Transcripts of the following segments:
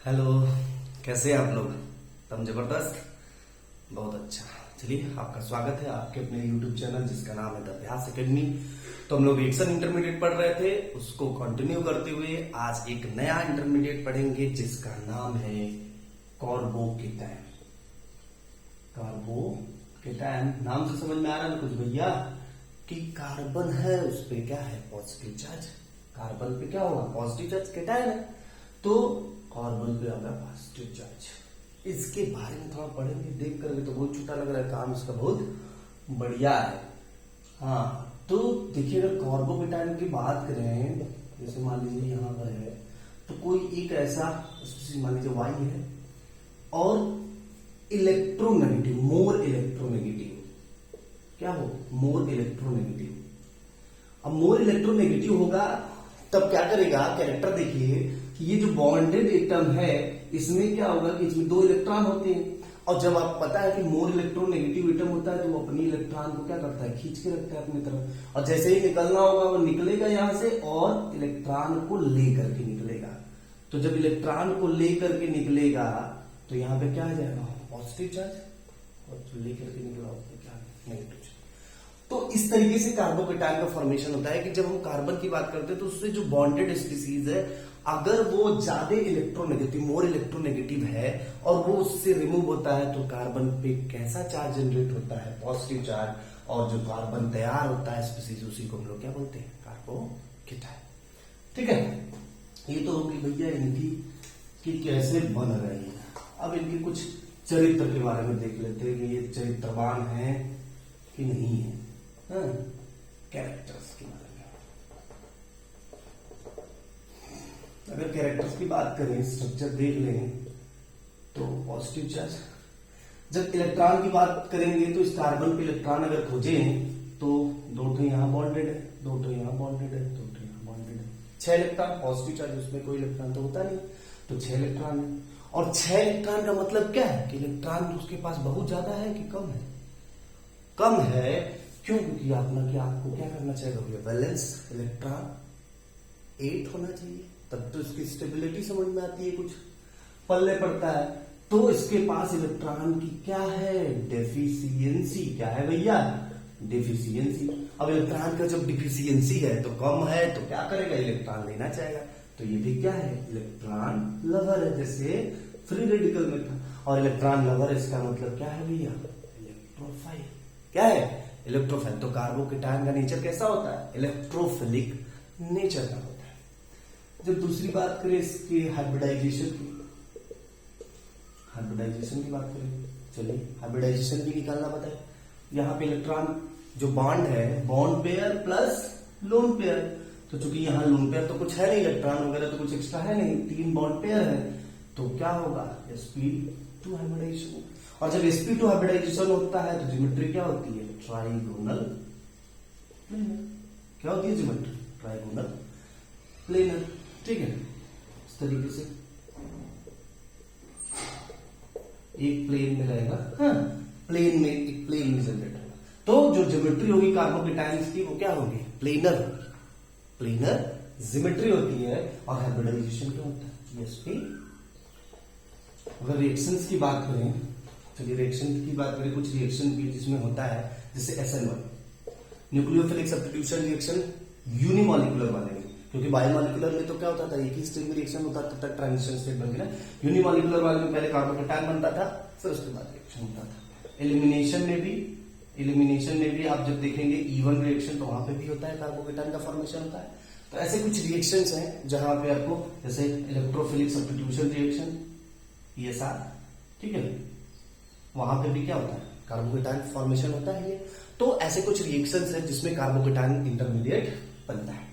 Hello, कैसे हैं आप लोग? तुम जबरदस्त, बहुत अच्छा। चलिए, आपका स्वागत है आपके अपने YouTube चैनल जिसका नाम है द अभ्यास एकेडमी। तो हम लोग रिएक्शन इंटरमीडिएट पढ़ रहे थे, उसको कंटिन्यू करते हुए आज एक नया इंटरमीडिएट पढ़ेंगे जिसका नाम है कार्बोकेटायन। कार्बोकेटायन नाम से समझ में आ रहा है ना कुछ भैया कि कार्बन है, उस पे क्या है? Positive charge. कार्बन पे क्या होगा? Positive charge. केटायन है तो कार्बन पे होगा पॉजिटिव चार्ज। इसके बारे में थोड़ा पढ़ेंगे, देख करके तो बहुत छोटा लग रहा है, काम इसका बहुत बढ़िया है। हाँ, तो देखिए अगर कार्बोकेटायन की बात करें, जैसे मान लीजिए यहाँ पर है तो कोई एक ऐसा मान लीजिए वाई है और इलेक्ट्रोनेगेटिव, मोर इलेक्ट्रोनेगेटिव, क्या हो? More electronegative. अब मोर इलेक्ट्रोनेगेटिव होगा तब क्या करेगा? कैरेक्टर देखिए कि ये जो बॉन्डेड एटम है इसमें क्या होगा कि इसमें 2 इलेक्ट्रॉन होते हैं, और जब आप पता है कि मोर इलेक्ट्रोनेगेटिव एटम होता है तो वो अपनी इलेक्ट्रॉन को क्या करता है? खींच के रखता है अपनी तरफ, और जैसे ही निकलना होगा वो निकलेगा यहां से और इलेक्ट्रॉन को लेकर के निकलेगा। तो जब इलेक्ट्रॉन को लेकर के निकलेगा तो यहाँ पे क्या आ जाएगा? पॉजिटिव चार्ज, और जो लेकर के निकला होगा क्या? Negative charge. तो इस तरीके से कार्बोकेटायन का फॉर्मेशन होता है कि जब हम कार्बन की बात करते हैं तो उससे जो बॉन्डेड स्पीसीज है, अगर वो ज्यादा इलेक्ट्रोनेगेटिव, मोर इलेक्ट्रोनेगेटिव है और वो उससे रिमूव होता है तो कार्बन पे कैसा चार्ज जनरेट होता है? Positive charge. और जो कार्बन तैयार होता है स्पीसीज, उसी को हम लोग क्या बोलते हैं? कार्बोकेटायन। ठीक है, ये तो होगी भैया इनकी कि कैसे बन रही है। अब इनके कुछ चरित्र के बारे में देख लेते हैं कि ये चरित्रवान है कि नहीं है। कैरेक्टर्स के बारे में अगर कैरेक्टर्स की बात करें, स्ट्रक्चर देख लें तो पॉजिटिव चार्ज। जब इलेक्ट्रॉन की बात करेंगे तो इस कार्बन पे इलेक्ट्रॉन अगर खोजें तो 2 यहाँ बॉन्डेड है, 2 यहाँ बॉन्डेड है, 2 यहाँ बॉन्डेड है, 6 इलेक्ट्रॉन पॉजिटिव चार्ज, उसमें कोई इलेक्ट्रॉन तो होता नहीं, तो 6 इलेक्ट्रॉन है। और 6 इलेक्ट्रॉन का मतलब क्या है? कि इलेक्ट्रॉन उसके पास बहुत ज्यादा है कि कम है? कम है। क्यों? क्योंकि आपको क्या करना चाहिए? बैलेंस इलेक्ट्रॉन 8 होना चाहिए, तब तो इसकी स्टेबिलिटी समझ में आती है, कुछ पल्ले पड़ता है। तो इसके पास इलेक्ट्रॉन की क्या है? डेफिशिएंसी। क्या है भैया? डेफिशिएंसी। अब इलेक्ट्रॉन का जब डिफिशियंसी है तो कम है, तो क्या करेगा? इलेक्ट्रॉन लेना चाहेगा। तो ये भी क्या है? इलेक्ट्रॉन लवर है, जैसे फ्री रेडिकल में था। और इलेक्ट्रॉन लवर इसका मतलब क्या है भैया? इलेक्ट्रोफाइल। क्या है? इलेक्ट्रोफाइल। तो कार्बोकेटायन का नेचर कैसा होता है? इलेक्ट्रोफिलिक नेचर का होता है। जब दूसरी बात करें इसके हाइब्रिडाइजेशन की बात करें, चलिए हाइब्रिडाइजेशन भी निकालना पता है। यहाँ पे इलेक्ट्रॉन जो बॉन्ड है, bond pair plus lone pair, तो चूंकि यहाँ लोन पेयर तो कुछ है नहीं, इलेक्ट्रॉन वगैरह तो कुछ एक्स्ट्रा है नहीं, 3 बॉन्ड पेयर है, तो क्या होगा? sp2 hybridisation. और जब sp2 हाइब्रिडाइजेशन होता है तो ज्योमेट्री क्या होती है? Trigonal planar. क्या होती है ज्योमेट्री? Trigonal planar. ठीक है, इस तरीके से एक प्लेन में रहेगा, प्लेन में, एक प्लेन में जनरेट होगा। तो जो ज्योमेट्री होगी कार्बोकेटायंस की वो क्या होगी? प्लेनर होगी। प्लेनर ज्योमेट्री होती है। और हाइब्रिडाइजेशन क्या होता है? sp। अगर रिएक्शंस की बात करें, चलिए रिएक्शन की बात करें, कुछ रिएक्शन भी जिसमें होता है जैसे SN1 nucleophilic substitution reaction, unimolecular वाले में, क्योंकि बायोमॉलिक्यूलर में तो क्या होता था? एक ही स्टेज में रिएक्शन होता था, तब ट्रांजिशन स्टेट बन गया। यूनिमॉलिक्यूलर वाले में पहले कार्बोकेटायन बनता था, फिर उसके बाद रिएक्शन होता था। एलिमिनेशन में भी आप जब देखेंगे E1 रिएक्शन तो वहां पे भी होता है, कार्बोकेटायन का फॉर्मेशन होता है। तो ऐसे कुछ रिएक्शंस हैं जहां पे आपको, जैसे इलेक्ट्रोफिलिक सब्स्टिट्यूशन रिएक्शन ESR, ठीक है, वहां पे भी क्या होता है? कार्बोकेटायन फॉर्मेशन होता है। ये तो ऐसे कुछ रिएक्शंस हैं जिसमें कार्बोकेटायन इंटरमीडिएट बनता है।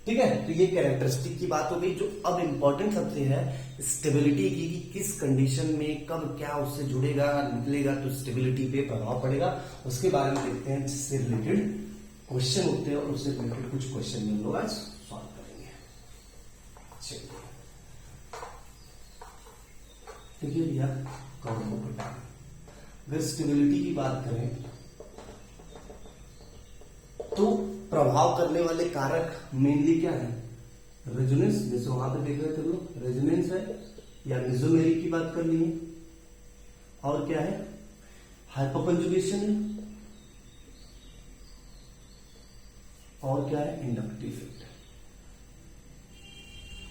ठीक है, तो ये कैरेक्टरिस्टिक की बात हो गई। जो अब इंपॉर्टेंट सबसे है स्टेबिलिटी की, कि किस कंडीशन में कब क्या उससे जुड़ेगा निकलेगा तो स्टेबिलिटी पे प्रभाव पड़ेगा, उसके बारे में देखते हैं, जिससे रिलेटेड क्वेश्चन होते हैं और उससे रिलेटेड कुछ क्वेश्चन हम लोग आज सॉल्व करेंगे। चलिए देखिए भैया, कार्बोकेटायन अगर स्टेबिलिटी की बात करें तो प्रभाव करने वाले कारक मेनली क्या है? रेजोनेंस, जैसे वहां पे देख रहे थे लोग, रेजोनेंस है, या मेसोमेरिक की बात कर ली है, और क्या है, हाइपरकंजुगेशन है, और क्या है, इंडक्टिव इफेक्ट है।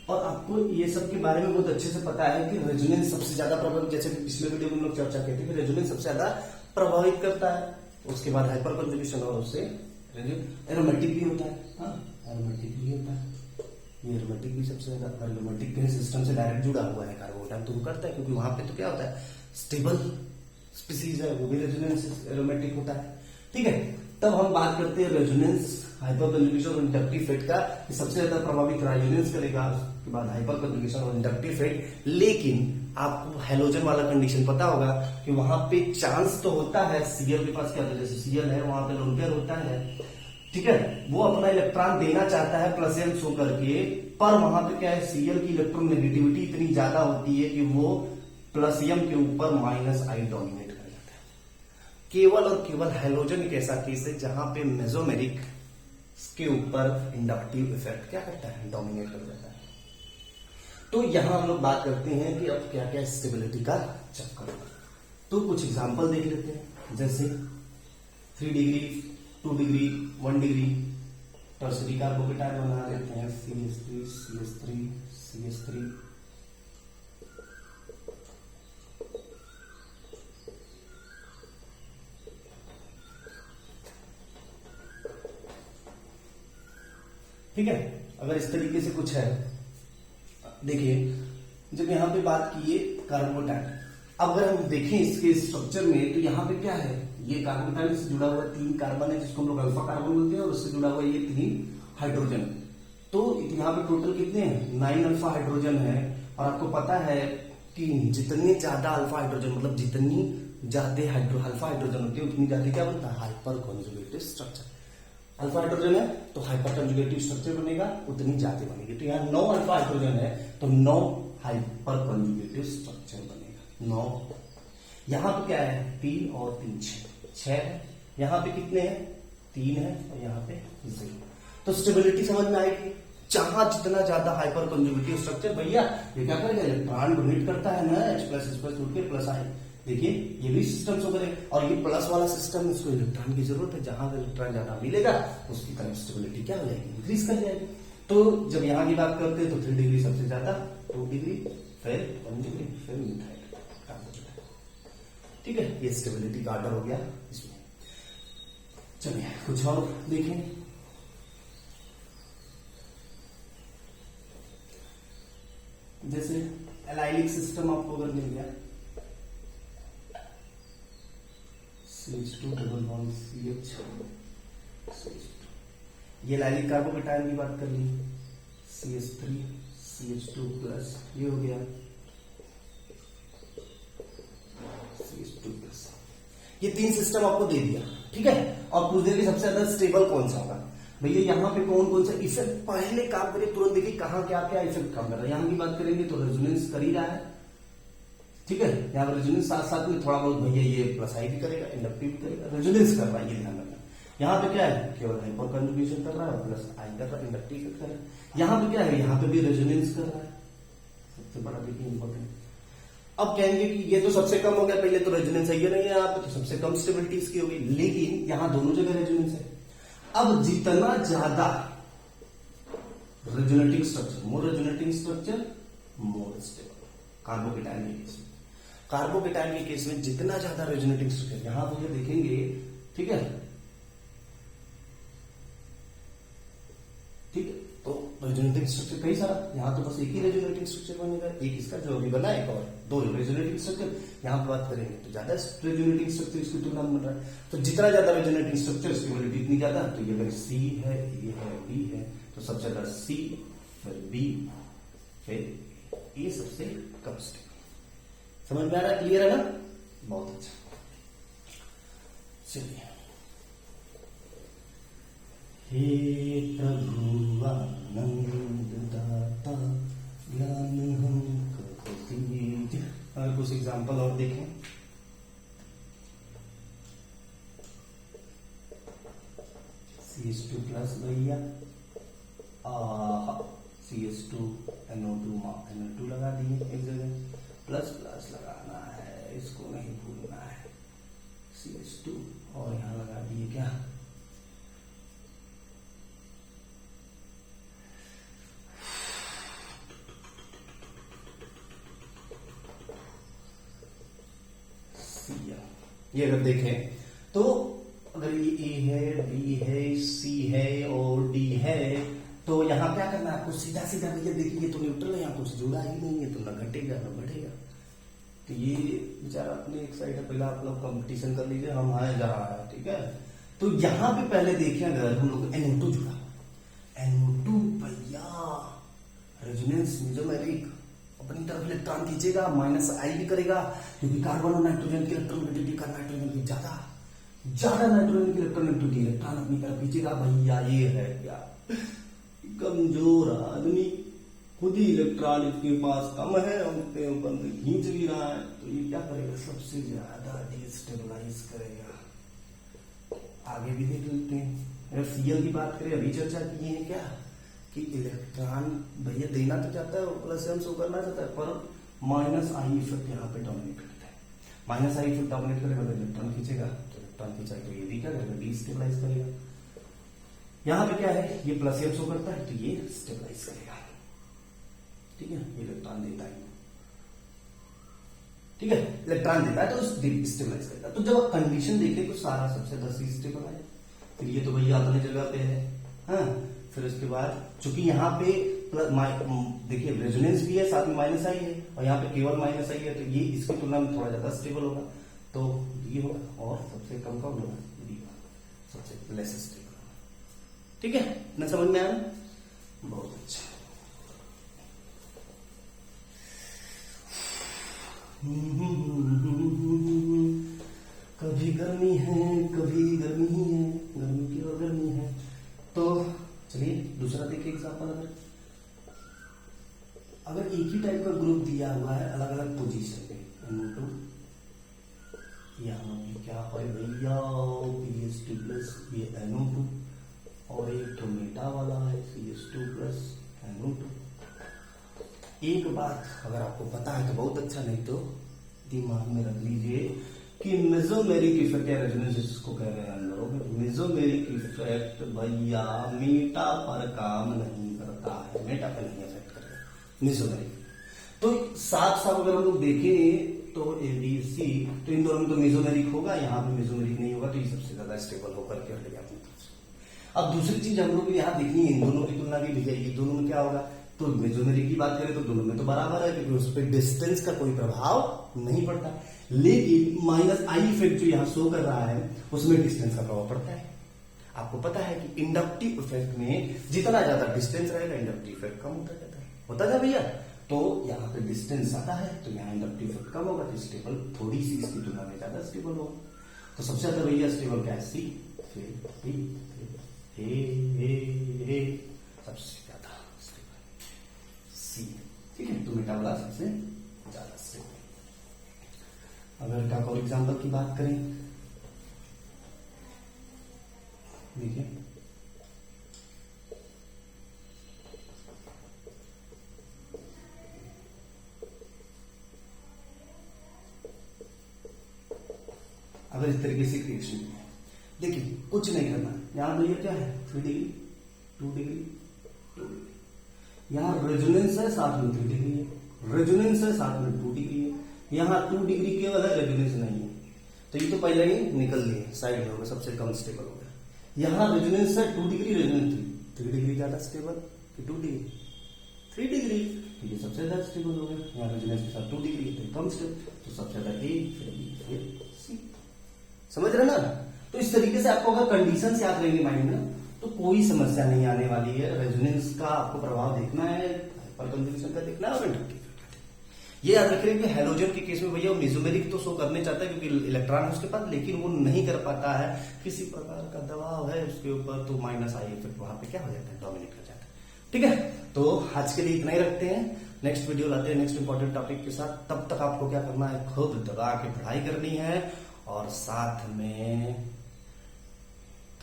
और आपको ये सब के बारे में बहुत अच्छे से पता है कि रेजोनेंस सबसे ज्यादा प्रभावित, जैसे पिछले वीडियो में हम लोग चर्चा करते थे कि रेजोनेंस सबसे ज्यादा प्रभावित करता है, उसके बाद हाइपरकंजुगेशन और उससे एरोमेटिक भी होता है। हाँ, एरोमेटिक भी होता है, ये एरोमेटिक भी सबसे ज्यादा, एरोमेटिक के सिस्टम से डायरेक्ट जुड़ा हुआ है कार्बोटाइम, तो वो करता है क्योंकि वहां पे तो क्या होता है, स्टेबल स्पीसीज है, वो भी रेजोनेंस एरोमेटिक होता है। ठीक है, तब हम बात करते हैं रेजोनेंस, हाइपरकंजुगेशन और इंडक्टिव इफेक्ट का, कि सबसे ज्यादा प्रभावित रेजोनेंस करेगा, उसके बाद हाइपरकंजुगेशन और इंडक्टिव इफेक्ट। लेकिन आपको हैलोजन वाला कंडीशन पता होगा कि वहां पे चांस तो होता है, सीएल के पास क्या होता है, जैसे सीएल है वहां पे लोन पेयर होता है, ठीक है, वो अपना इलेक्ट्रॉन देना चाहता है प्लस एन शो करके, पर वहां पे क्या है, सीएल की इलेक्ट्रॉन नेगेटिविटी इतनी ज्यादा होती है कि वो प्लस एम के ऊपर माइनस आई डोमिनेट कर जाता है। केवल और केवल हैलोजन एक ऐसा केस है जहां पे मेसोमेरिक के ऊपर इंडक्टिव इफेक्ट क्या करता है, डोमिनेट कर जाता है। तो यहां हम लोग बात करते हैं कि अब क्या क्या स्टेबिलिटी का चक्कर। तो कुछ एग्जांपल देख लेते हैं, जैसे 3 degree, 2 degree, 1 degree tertiary carbocation बना लेते हैं, CH3 CH3 CH3। ठीक है, अगर इस तरीके से कुछ है, देखिए जब यहां पे बात की है कार्बोटाइल, अगर हम देखें इसके स्ट्रक्चर में तो यहां पे क्या है, ये कार्बोटाइल से जुड़ा हुआ 3 कार्बन है जिसको हम लोग अल्फा कार्बन बोलते हैं, और उससे जुड़ा हुआ ये 3 हाइड्रोजन। तो यहाँ पे टोटल कितने हैं, 9 अल्फा हाइड्रोजन है। और आपको पता है कि जितने ज्यादा अल्फा हाइड्रोजन, मतलब जितनी ज्यादा अल्फा हाइड्रोजन होती है उतनी ज्यादा क्या बनता है, hyper conjugative structure. Alpha hydrogen है तो हाइपर कंजुगेटिव स्ट्रक्चर बनेगा, उतनी ज्यादा बनेगी। तो यहाँ 9 अल्फा हाइड्रोजन है तो 9 हाइपर कंजुगेटिव स्ट्रक्चर बनेगा, 9। यहाँ पे क्या है, 3 और 3 6 है। यहाँ पे कितने हैं, 3 है, और यहाँ पे 0। तो स्टेबिलिटी समझ में आएगी, जहां जितना ज्यादा हाइपर कंजुगेटिव स्ट्रक्चर, भैया ये क्या करेगा, इलेक्ट्रॉन डोनेट करता है ना, H+H+ उठ के प्लस आई। देखिए ये भी सिस्टम से करे, और ये प्लस वाला सिस्टम, इसको इलेक्ट्रॉन की जरूरत है, जहां इलेक्ट्रॉन ज्यादा मिलेगा उसकी तरफ स्टेबिलिटी क्या हो जाएगी, इंक्रीज कर जाएगी। तो जब यहां की बात करते हैं तो 3 डिग्री सबसे ज्यादा, 2 डिग्री, फिर 1 डिग्री, फिर मिथाइल कार्बोकेटायन। ठीक है, ये स्टेबिलिटी का ऑर्डर हो गया इसमें। चलिए कुछ और देखें, जैसे एलाइलिक सिस्टम आपको अगर मिल गया, CH2 डबल बॉन्ड CH, ये एलाइलिक कार्बोकेटायन की बात कर ली, CH3 CH2 प्लस, ये हो गया CH2 प्लस। ये 3 सिस्टम आपको दे दिया, ठीक है। और पूछ दिया कि सबसे ज्यादा स्टेबल कौन सा होगा। भैया यहाँ पे कौन कौन सा इफेक्ट पहले काम करे, तुरंत देखिए कहाँ क्या क्या इफेक्ट काम कर रहा है। यहाँ की बात करेंगे तो रेजोनेंस कर ही रहा है, ठीक है। यहाँ पर रेजोनेंस साथ साथ में थोड़ा बहुत भैया ये प्लस आई भी करेगा, इंडक्टिव भी करेगा, रेजोनेंस कर रहा है, ये ध्यान रखना। यहाँ पे क्या है, केवल हाइपर कंजुगेशन कर रहा है, प्लस आई कर रहा है, इंडक्टिव इफेक्ट कर रहा है। यहाँ पे क्या है, यहाँ पे भी रेजोनेंस कर रहा है, सबसे बड़ा देखिए इंपॉर्टेंट। अब कहेंगे कि ये तो सबसे कम हो गया, पहले तो रेजोनेंस है नहीं है यहाँ पे, तो सबसे कम स्टेबिलिटी इसकी होगी, लेकिन यहाँ दोनों जगह रेजोनेंस है। अब जितना ज्यादा resonating structure, more resonating structure more stable. Carbocation के केस में, कार्बोकेटायन के केस में जितना ज्यादा रेजोनेटिंग स्ट्रक्चर, यहां पर ये देखेंगे, ठीक है, ठीक है। तो रेजोनेटिंग स्ट्रक्चर कई सारा, यहां तो बस एक ही रेजोनेटिंग स्ट्रक्चर बनेगा, एक इसका जो अभी बना, एक और 2 रेजोनेटिंग स्ट्रक्चर। यहां पर बात करेंगे तो ज्यादा रेजोनेटिंग स्ट्रक्चर इसकी तुलना में बन रहा है। तो जितना ज्यादा रेजोनेटिंग स्ट्रक्चर स्टेबिलिटी इतनी ज्यादा। तो ये अगर सी है, ए है, बी है, तो सबसे ज्यादा सी, फिर बी, फिर ए सबसे कम स्टेबल। समझ में आ रहा है, क्लियर है ना, बहुत अच्छा। चलिए, हे प्रभु आनंद दाता ज्ञान हमको दीजिए। अगर कुछ एग्जांपल और देखें, CH2 प्लस भैया, CH2 NO2 NO2 लगा दिए एक जगह, प्लस प्लस लगाना है, इसको नहीं भूलना है, CH2 और यहां लगा दिए क्या, ये अगर देखें तो अगर ये ए है, बी है, सी है और डी है, तो यहां क्या करना है आपको, सीधा सीधा भैया देखिए तो न्यूट्रल है, यहाँ कुछ जुड़ा ही नहीं है, तो ना घटेगा ना बढ़ेगा। तो ये बेचारा अपनी एक साइड है, पहले आप लोग कंपटीशन कर लीजिए, हम आए जा रहा है, ठीक है। तो यहां पे पहले देखें अगर हम लोग NO2 जुड़ा, NO2 भैया रेजोनेंस मेसोमेरिक, अपनी तरफ इलेक्ट्रॉन खींचेगा, माइनस आई भी करेगा, क्योंकि कार्बन और नाइट्रोजन की इलेक्ट्रॉनिविटी का नाइट्रोजन की ज्यादा नाइट्रोजन की इलेक्ट्रॉनिविटी, इलेक्ट्रॉन अपनी तरफ खींचेगा। भैया ये है क्या, कमजोर आदमी, खुद ही इलेक्ट्रॉन इसके पास कम है, उनके ऊपर खींच भी रहा है, तो ये क्या करेगा, सबसे ज्यादा डिस्टेबलाइज करेगा। आगे भी देख लेते हैं, अगर Cl की बात करें, अभी चर्चा की है क्या कि इलेक्ट्रॉन भैया देना तो चाहता है, प्लस एम शो करना चाहता है, पर माइनस आई इफेक्ट यहाँ पे डोमिनेट करता है। माइनस आई इफेक्ट डोमिनेट करेगा तो इलेक्ट्रॉन खींचेगा, तो इलेक्ट्रॉन खींचा तो ये भी क्या करेगा, डिस्टेबलाइज करेगा। यहाँ पे क्या है, ये प्लस एम शो करता है, तो ये स्टेबलाइज करेगा, ठीक है, इलेक्ट्रॉन देता है, ठीक है, इलेक्ट्रॉन देता है तो स्टेबलाइज करेगा। तो जब आप कंडीशन देखें तो सारा सबसे 10 स्टेबल है, फिर ये तो भैया अपने जगह पे है, हाँ। फिर उसके बाद चूंकि यहाँ पे देखिए रेजोनेंस भी है, साथ में माइनस आई है, और यहाँ पे केवल माइनस आई है, तो ये इसकी तुलना में थोड़ा ज्यादा स्टेबल होगा, तो ये होगा, और सबसे कम कौन होगा, डी सबसे लेस स्टेबल होगा, ठीक है ना, समझ में आया, बहुत अच्छा। कभी गर्मी है, कभी गर्मी है, गर्मी की और गर्मी है। तो चलिए दूसरा देखिए एग्जाम्पल, अगर एक ही टाइप का ग्रुप दिया हुआ है अलग अलग पोजीशन पे, NO2 यहाँ पे क्या है भैया, PH2 प्लस ये NO2, और एक तो मेटा वाला है CH2 प्लस NO2। एक बात अगर आपको पता है तो बहुत अच्छा, नहीं तो दिमाग में रख लीजिए कि मेसोमेरिक इफेक्ट या रेजोनेंस जिसको कह रहे हैं हम लोग, मेसोमेरिक इफेक्ट भैया मेटा पर काम नहीं करता है, मेटा पर नहीं इफेक्ट करेगा मेसोमेरिक। तो साफ साफ अगर हम लोग देखें तो ABC, तो इन दोनों में तो मेसोमेरिक होगा, यहाँ पे मेसोमेरिक नहीं होगा, तो ये सबसे ज्यादा स्टेबल होकर के हटेगा अपनी तरफ से। अब दूसरी चीज हम लोग यहाँ देखनी है, इन दोनों की तुलना की भैया ये दोनों में क्या होगा, तो मेसोमेरिक की बात करें तो दोनों में तो बराबर है, क्योंकि उस पर डिस्टेंस का कोई प्रभाव नहीं पड़ता, लेकिन माइनस आई इफेक्ट जो यहाँ शो कर रहा है उसमें डिस्टेंस का प्रभाव पड़ता है। आपको पता है कि इंडक्टिव इफेक्ट में जितना ज्यादा डिस्टेंस रहेगा इंडक्टिव इफेक्ट कम होता है भैया, तो यहाँ पे डिस्टेंस ज्यादा है तो यहाँ इंडक्टिव इफेक्ट कम होगा, तो स्टेबल थोड़ी सी इसकी तुलना में ज्यादा स्टेबल होगा। तो सबसे ज्यादा भैया स्टेबल क्या है, C, फिर B, फिर A, सबसे ज्यादा स्टेबल C, ठीक है। तो मेटा वाला सबसे ज्यादा स्टेबल। अगर क्या और एग्जाम्पल की बात करें, देखिए अगर इस तरीके से क्रिएशन है, देखिए कुछ नहीं करना, यहां भैया क्या है 3 डिग्री 2 डिग्री 2 डिग्री, यहां रेजोनेंस है साथ में 3 डिग्री है, रेजोनेंस है साथ में 2 डिग्री है, यहाँ 2 डिग्री केवल है, रेजोनेंस नहीं है, तो ये तो पहले ही निकल लिए साइड में होगा, सबसे कम स्टेबल हो गया। यहाँ रेजोनेंस है 2 डिग्री, रेजोनेंस 3 डिग्री ज्यादा स्टेबल कि 2 डिग्री 3 डिग्री, ये सबसे ज्यादा स्टेबल हो गया। यहाँ रेजोनेंस के साथ 2 डिग्री तो कम स्टेबल, तो सबसे ज्यादा A, फिर B, फिर C, समझ रहे ना। तो इस तरीके से आपको अगर कंडीशन याद रहेंगे माइंड में तो कोई समस्या नहीं आने वाली है। रेजोनेंस का आपको प्रभाव देखना है, हाइपरकंजम्पशन का देखना है, और इंडक्टिव ये याद रख रहे हैं कि हैलोजन के केस में भैया मेसोमेरिक तो शो करने चाहता है क्योंकि इलेक्ट्रॉन है उसके पास, लेकिन वो नहीं कर पाता है, किसी प्रकार का दबाव है उसके ऊपर, तो माइनस आई इफेक्ट वहां पे क्या हो जाता है, डोमिनेट कर जाता है। ठीक है, तो आज के लिए इतना ही रखते हैं, नेक्स्ट वीडियो लाते हैं नेक्स्ट इंपॉर्टेंट टॉपिक के साथ। तब तक आपको क्या करना है, खुद दबा के पढ़ाई करनी है और साथ में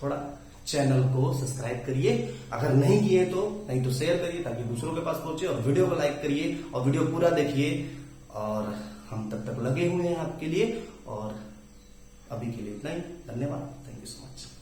थोड़ा चैनल को सब्सक्राइब करिए, अगर नहीं किए तो, नहीं तो शेयर करिए ताकि दूसरों के पास पहुंचे, और वीडियो को लाइक करिए और वीडियो पूरा देखिए। और हम तब तक लगे हुए हैं आपके लिए, और अभी के लिए इतना ही। धन्यवाद, थैंक यू सो मच।